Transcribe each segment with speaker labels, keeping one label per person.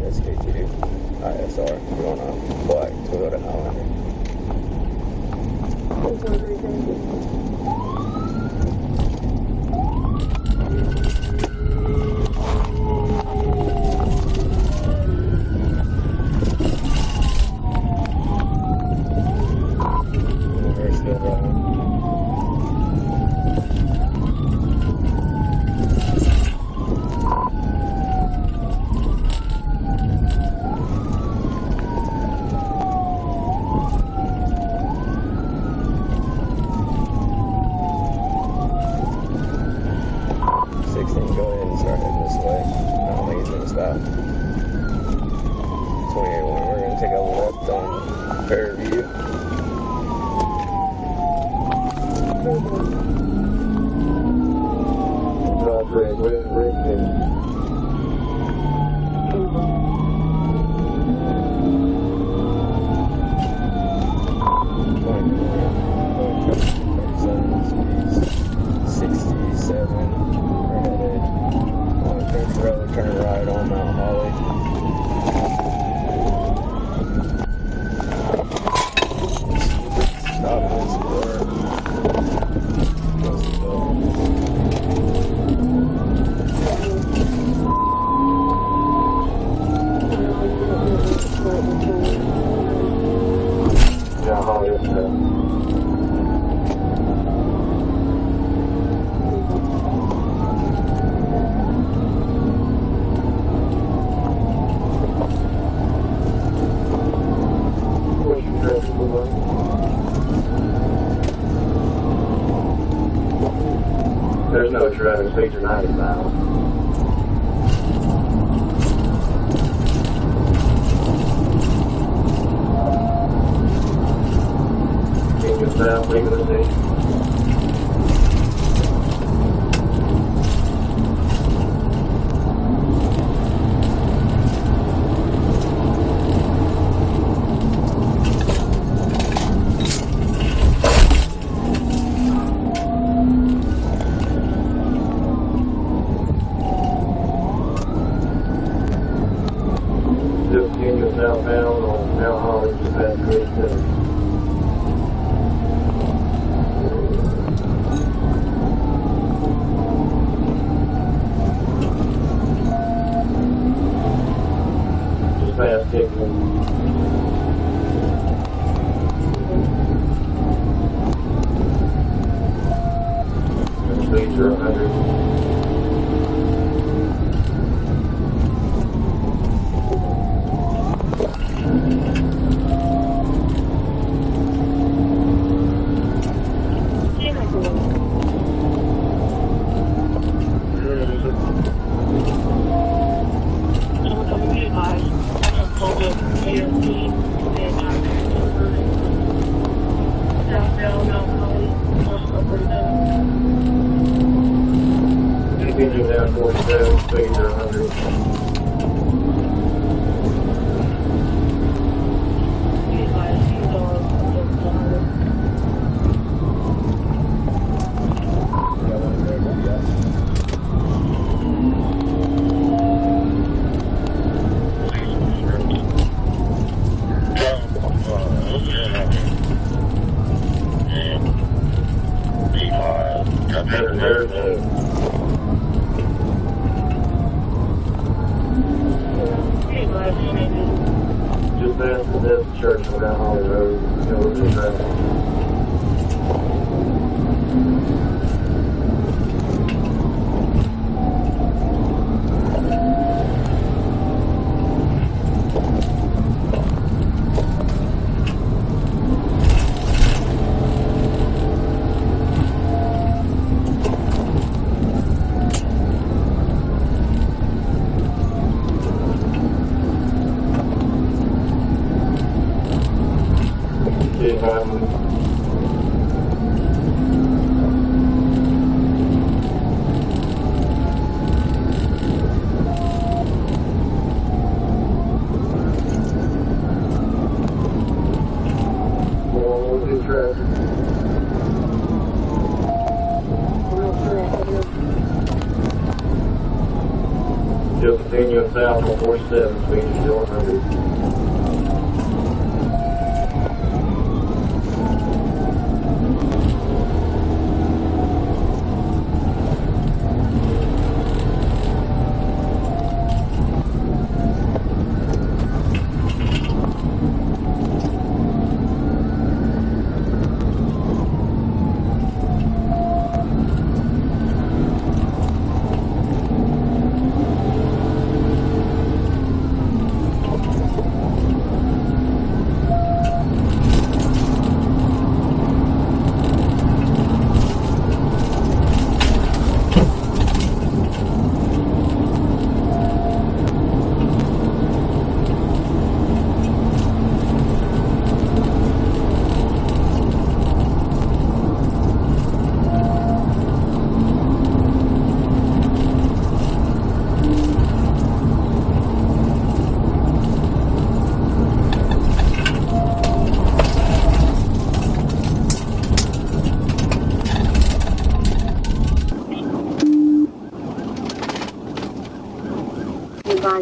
Speaker 1: SK2 ISR going on black Toyota Highlander. We're still rolling. Go ahead and start heading this way. I don't think he's going to stop. 28-1, we're going to take a left on Fairview. Drop red, red. Road, turn right on Mount Holly. Stop this square. Yeah, Holly is there. There's no traffic, speeds are 90 miles. Can't get south, leave the city. Southbound on Mount Holly, just past Great City. Just past Camden. Speeds are 100. Continuing down 47, speeds are 100. Just past the church on down Holly Road, over the traffic. still continuing south on 47, speed is still 100.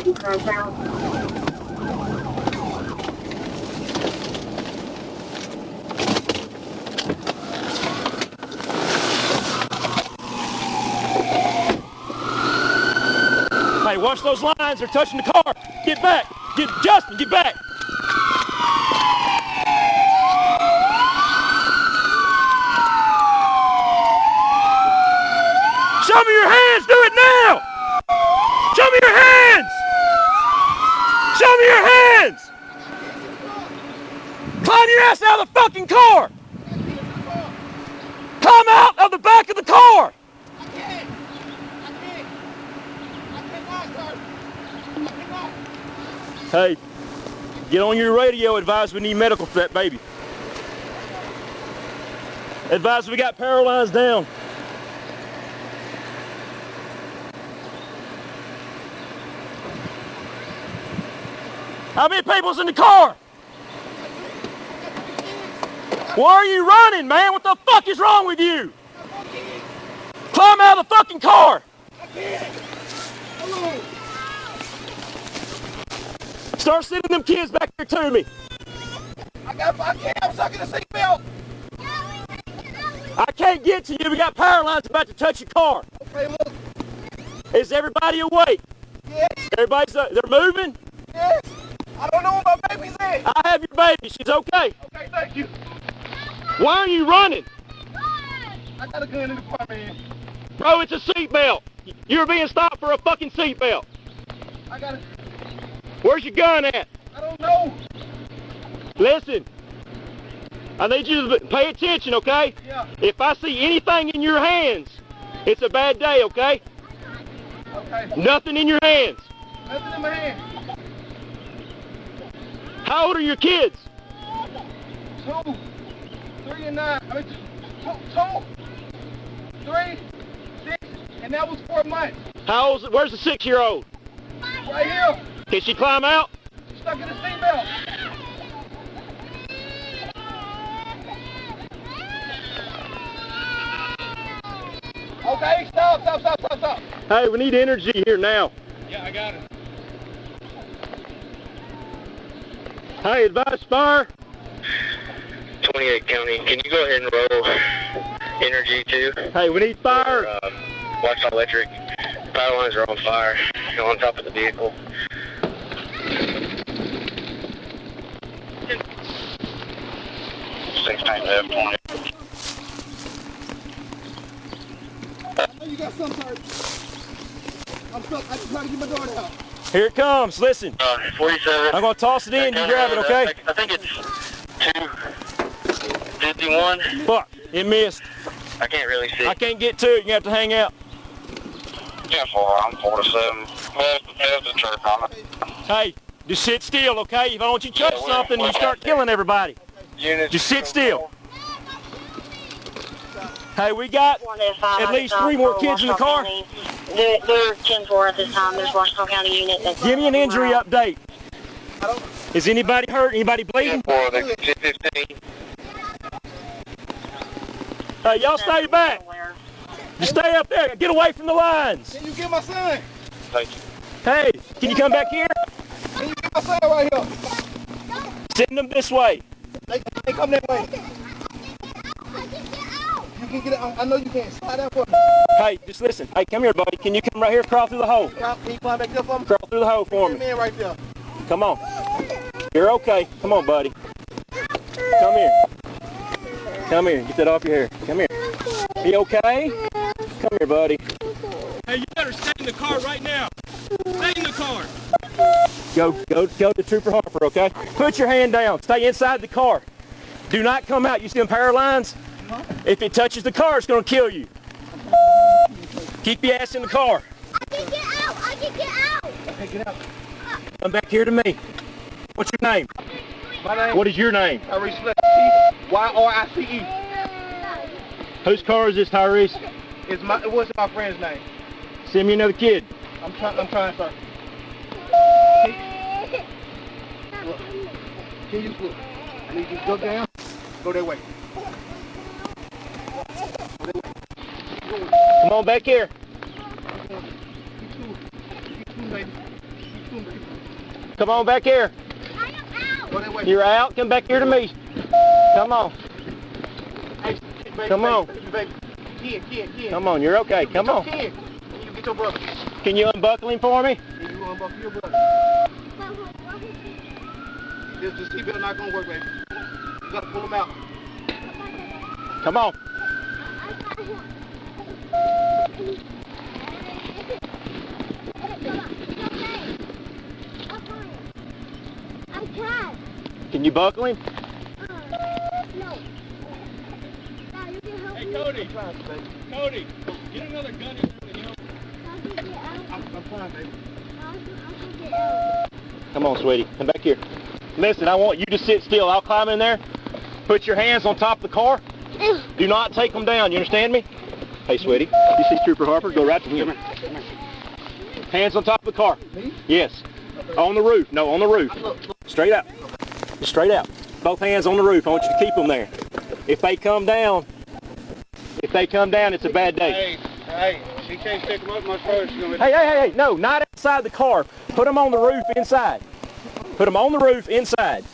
Speaker 2: You crash out.
Speaker 3: Hey, watch those lines. They're touching the car. Get back. Justin, get back. Show me your hands. Do it now. Show me your hands. Show me your hands. Climb your ass out of the fucking car. Come out of the back of the car.
Speaker 4: I can't.
Speaker 3: Hey, get on your radio. Advise we need medical for that baby. Advise we got power lines down. How many people's in the car? Why are you running, man? What the fuck is wrong with you? Climb out of the fucking car.
Speaker 4: I can't. Hello.
Speaker 3: Start sending them kids back here to me.
Speaker 4: I can't. I'm stuck in the seatbelt.
Speaker 3: I can't get to you. We got power lines about to touch your car.
Speaker 4: Okay, look.
Speaker 3: Is everybody awake?
Speaker 4: Yes.
Speaker 3: Everybody's, they're moving?
Speaker 4: Yes. I don't know where my baby's at.
Speaker 3: I have your baby. She's okay.
Speaker 4: Okay, thank you.
Speaker 3: Why are you running?
Speaker 4: I got a gun in the car, man.
Speaker 3: Bro, it's a seatbelt. You're being stopped for a fucking seatbelt.
Speaker 4: I got it.
Speaker 3: Where's your gun at?
Speaker 4: I don't know.
Speaker 3: Listen, I need you to pay attention, okay?
Speaker 4: Yeah.
Speaker 3: If I see anything in your hands, it's a bad day, okay?
Speaker 4: Okay.
Speaker 3: Nothing in your hands.
Speaker 4: Nothing in my hand.
Speaker 3: How old are your kids?
Speaker 4: 2, 3, and 9. I mean, 2, 3, 6, and that was 4 months.
Speaker 3: How old? Where's the 6-year-old?
Speaker 4: Right here.
Speaker 3: Can she climb out?
Speaker 4: She's stuck in the seatbelt. Okay, stop.
Speaker 3: Hey, we need energy here now.
Speaker 4: Yeah, I got it.
Speaker 3: Hey, advise fire.
Speaker 5: 28 County, can you go ahead and roll energy too?
Speaker 3: Hey, we need fire.
Speaker 5: Ouachita Electric. Power lines are on fire on top of the vehicle. F20.
Speaker 4: I know you got some hurt. I'm stuck. I just trying to get my daughter out.
Speaker 3: Here it comes. Listen.
Speaker 5: 47.
Speaker 3: I'm going to toss it in. You grab it, okay?
Speaker 5: I think it's 251.
Speaker 3: Fuck. It missed.
Speaker 5: I can't really see.
Speaker 3: I can't get to it. You have to hang out.
Speaker 5: Yeah, I'm 47. Have the truck on it.
Speaker 3: Hey, just sit still, okay? If I want you to touch something, you start killing everybody. Just sit still. Hey, we got at least 3 more kids in the car.
Speaker 2: They're 10-4 at this time. There's Ouachita County unit.
Speaker 3: Give me an injury update. Is anybody hurt? Anybody bleeding?
Speaker 5: 15.
Speaker 3: Hey, y'all stay back. Just stay up there. Get away from the lines.
Speaker 4: Can you get my son?
Speaker 5: Thank you.
Speaker 3: Hey, can you come back here?
Speaker 4: Can you get my son right here?
Speaker 3: Send them this way.
Speaker 4: They come that way. You can get it. I know you can. Slide out for me.
Speaker 3: Hey, just listen. Hey, come here, buddy. Can you come right here, crawl through the hole?
Speaker 4: Can you climb back there for me?
Speaker 3: Crawl through the hole for me.
Speaker 4: Man right there.
Speaker 3: Come on. You're okay. Come on, buddy. Come here. Come here. Get that off your hair. Come here. You okay? Come here, buddy.
Speaker 6: Hey, you better stay in the car right now. Stay in the car.
Speaker 3: Go to Trooper Harper, okay? Put your hand down. Stay inside the car. Do not come out. You see them power lines? If it touches the car, it's going to kill you. Keep your ass in the car.
Speaker 7: I can get out. I can get out.
Speaker 4: Okay, get out.
Speaker 3: Come back here to me. What's your name?
Speaker 4: My name.
Speaker 3: What is your name?
Speaker 4: Tyrese Fletcher. Tyrice.
Speaker 3: Whose car is this, Tyrese?
Speaker 4: What's my friend's name?
Speaker 3: Send me another kid.
Speaker 4: I'm trying, sir. Look. Can you look? I need you to go down. Go that way.
Speaker 3: Come on back here. Come on back here.
Speaker 4: Go that way.
Speaker 3: You're out. Come back here to me. Come on.
Speaker 4: Hey, baby,
Speaker 3: Come on.
Speaker 4: Baby. Kid.
Speaker 3: Come on. You're okay. Come on.
Speaker 4: Kid. You get your brother.
Speaker 3: Can you unbuckle him for me?
Speaker 4: Can you unbuckle your brother? This seatbelt not gonna work, baby. You gotta pull him out.
Speaker 3: Come on.
Speaker 7: I can't.
Speaker 3: Can you buckle him?
Speaker 7: No. Now you can help
Speaker 6: Hey,
Speaker 7: me.
Speaker 6: Cody. Cody, get another gun in front of him.
Speaker 7: I can get out.
Speaker 4: I'm fine, baby.
Speaker 7: I can get out.
Speaker 3: Come on, sweetie. Come back here. Listen, I want you to sit still. I'll climb in there. Put your hands on top of the car. Do not take them down. You understand me? Hey, sweetie. You see Trooper Harper? Go right to him. Hands on top of the car.
Speaker 4: Me?
Speaker 3: Yes. On the roof. No, on the roof. Straight out. Just straight out. Both hands on the roof. I want you to keep them there. If they come down, it's a bad day.
Speaker 4: Hey, she can't stick them up my throat.
Speaker 3: Hey, no, not outside the car. Put them on the roof inside. Put them on the roof inside.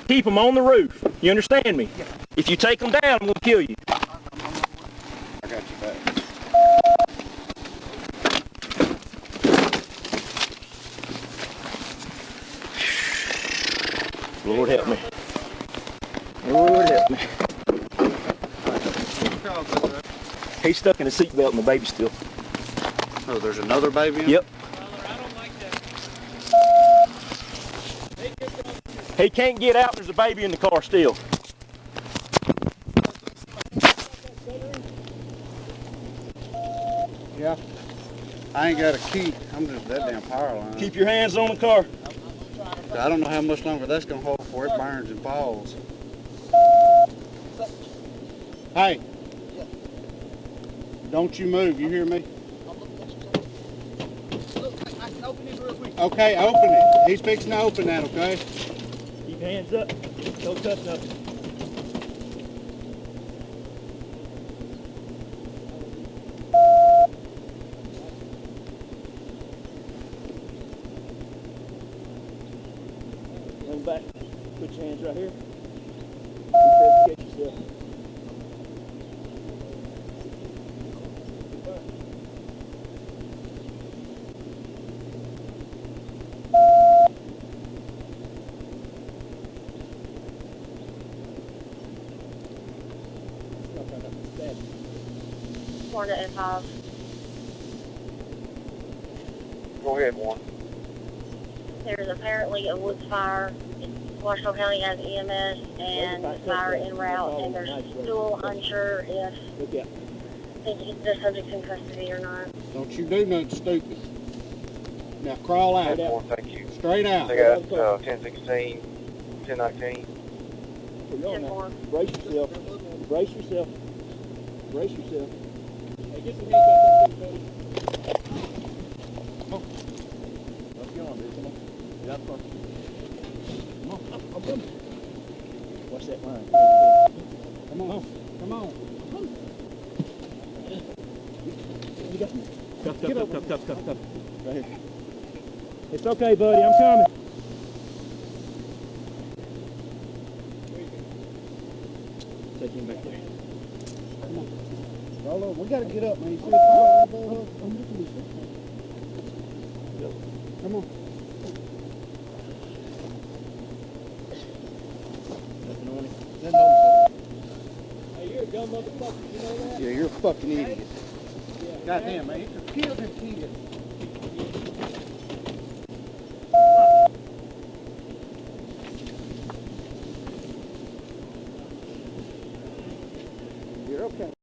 Speaker 3: Keep them on the roof. You understand me? If you take them down, I'm going to kill you.
Speaker 4: I got you back.
Speaker 3: Lord help me. Lord help me. He's stuck in a seatbelt and the baby's still.
Speaker 8: Oh, there's another baby in?
Speaker 3: Yep.
Speaker 6: I don't like that.
Speaker 3: He can't get out. There's a baby in the car still.
Speaker 8: Yeah. I ain't got a key. I'm just that damn power line.
Speaker 3: Keep your hands on the car.
Speaker 8: I don't know how much longer that's gonna hold before it burns and falls. Hey. Don't you move, you hear me? Okay, open it. He's fixing to open that, okay?
Speaker 3: Keep your hands up. Don't touch nothing. Lean back. Put your hands right here. Be prepared to catch yourself.
Speaker 2: Florida F5.
Speaker 1: Go ahead, one.
Speaker 2: There's apparently a woods fire. Ouachita County has EMS and fire en route, and they're still unsure if the subject's in custody or not.
Speaker 8: Don't you do nothing stupid. Now crawl out.
Speaker 1: Thank you.
Speaker 8: Straight out.
Speaker 1: They got 1016, 1019.
Speaker 3: Brace yourself. Brace yourself. Brace yourself. Hey, get some hands back up, buddy. Come on. Let's get on, dude. Come on. Get out the car. Come on. I'm coming. Watch that line. Come on. Come on. You got me. Cuff. Right here. It's okay, buddy. I'm coming. Take him back there. Come on. Rolo, we gotta get up, man. You see the power elbow hook? I'm looking at this. Come on. Nothing on it. Nothing on it. Hey, you're a dumb motherfucker. You know that? Yeah, you're a fucking idiot. Yeah. Goddamn, man. You killed him, kid. You're okay.